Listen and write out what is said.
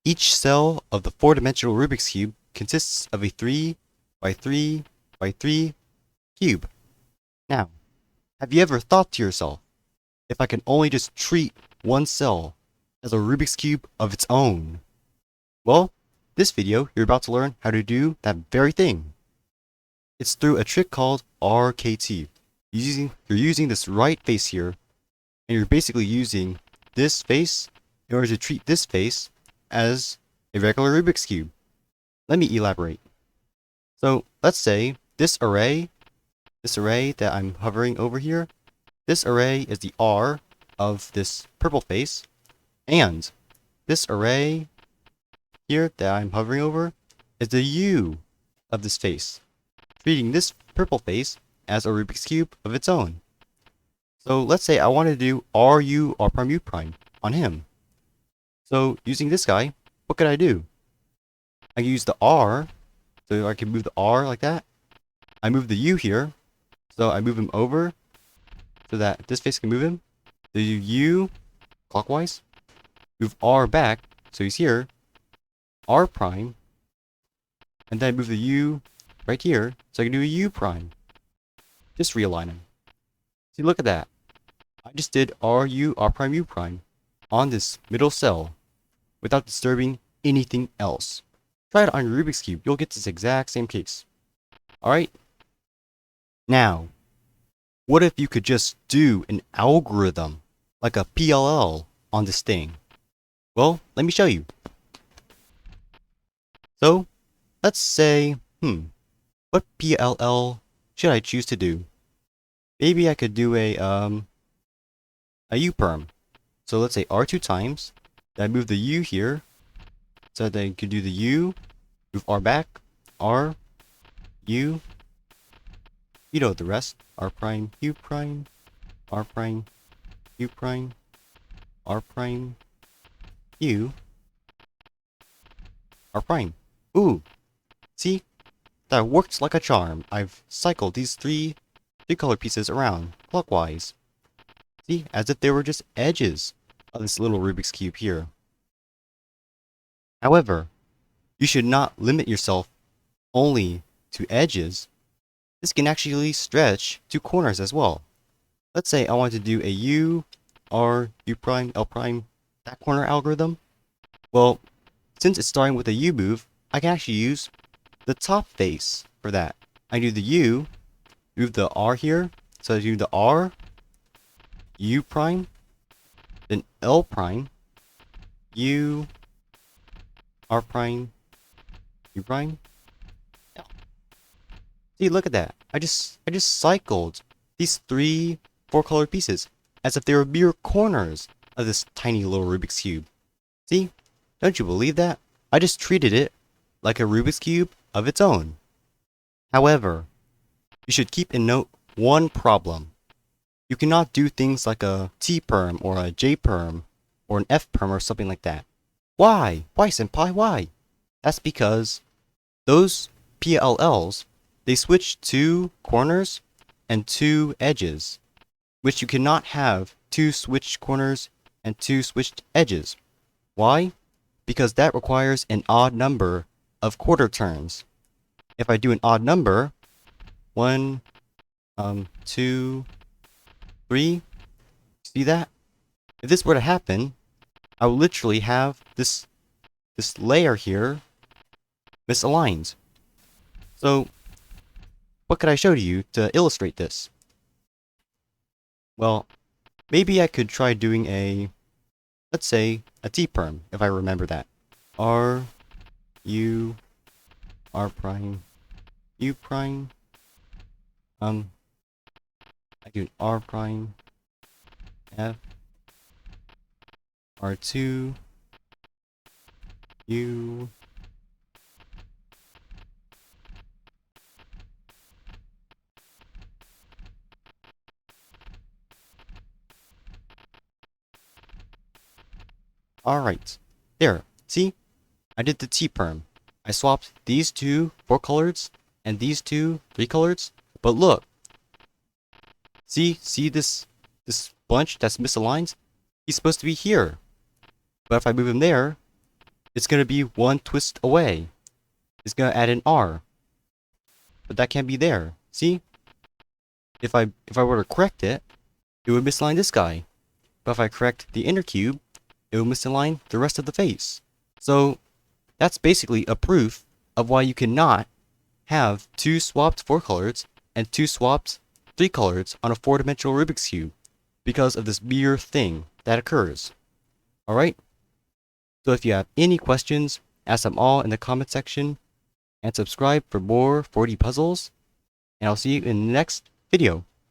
Each cell of the four-dimensional Rubik's Cube consists of a 3 by 3 by 3 cube. Now, have you ever thought to yourself, if I can only just treat one cell as a Rubik's Cube of its own? Well, this video, you're about to learn how to do that very thing. It's through a trick called RKT. You're using this right face here, and you're basically using this face in order to treat this face as a regular Rubik's Cube. Let me elaborate. So let's say this array that I'm hovering over here, this array is the R of this purple face, and this array here that I'm hovering over is the U of this face, treating this purple face as a Rubik's Cube of its own. So let's say I want to do RU R prime U prime on him. So using this guy, what could I do? I can use the R, so I can move the R like that. I move the U here, so I move him over so that this face can move him. The U clockwise, move R back, so he's here, R prime, and then move the U right here, so I can do a U prime. Just realign him. See, look at that. I just did RU R prime U prime on this middle cell without disturbing anything else. Try it on your Rubik's Cube, you'll get this exact same case. Alright? Now, what if you could just do an algorithm, like a PLL, on this thing? Well, let me show you. So, let's say, what PLL should I choose to do? Maybe I could do a U-perm. So let's say R2 times, then I move the U here, so that I could do the U, move R back, R, U, you know the rest, R prime, U prime, R prime, U prime, R prime, U, R prime. Ooh, see? That worked like a charm. I've cycled these three color pieces around, clockwise. See, as if they were just edges of this little Rubik's Cube here. However, you should not limit yourself only to edges. This can actually stretch to corners as well. Let's say I want to do a U, R, U prime, L prime, that corner algorithm. Well, since it's starting with a U move, I can actually use the top face for that. I do the U, move the R here, so I do the R, U prime, then L prime, U, R prime, U prime, L. See, look at that. I just cycled these three four-colored pieces as if they were mere corners of this tiny little Rubik's Cube. See? Don't you believe that? I just treated it like a Rubik's Cube of its own. However, you should keep in note one problem. You cannot do things like a T-perm or a J-perm or an F-perm or something like that. Why? Why, senpai? Why? That's because those PLLs, they switch two corners and two edges, which you cannot have two switched corners and two switched edges. Why? Because that requires an odd number of quarter turns. If I do an odd number, 1, 2, 3, see that? If this were to happen, I would literally have this layer here misaligned. So, what could I show to you to illustrate this? Well, maybe I could try doing a, let's say, a T-perm, if I remember that. R, U, R prime, U prime, I do an R prime, F, R2, U, alright, there, see? I did the T-perm. I swapped these two four colors and these two three colors, but look, see this bunch that's misaligned? He's supposed to be here. But if I move him there, it's going to be one twist away. It's going to add an R. But that can't be there. See? If I were to correct it, it would misalign this guy. But if I correct the inner cube, it would misalign the rest of the face. So that's basically a proof of why you cannot have two swapped 4 colors and two swapped 3 colors on a 4-dimensional Rubik's Cube because of this mere thing that occurs. Alright? So if you have any questions, ask them all in the comment section and subscribe for more 4D puzzles, and I'll see you in the next video.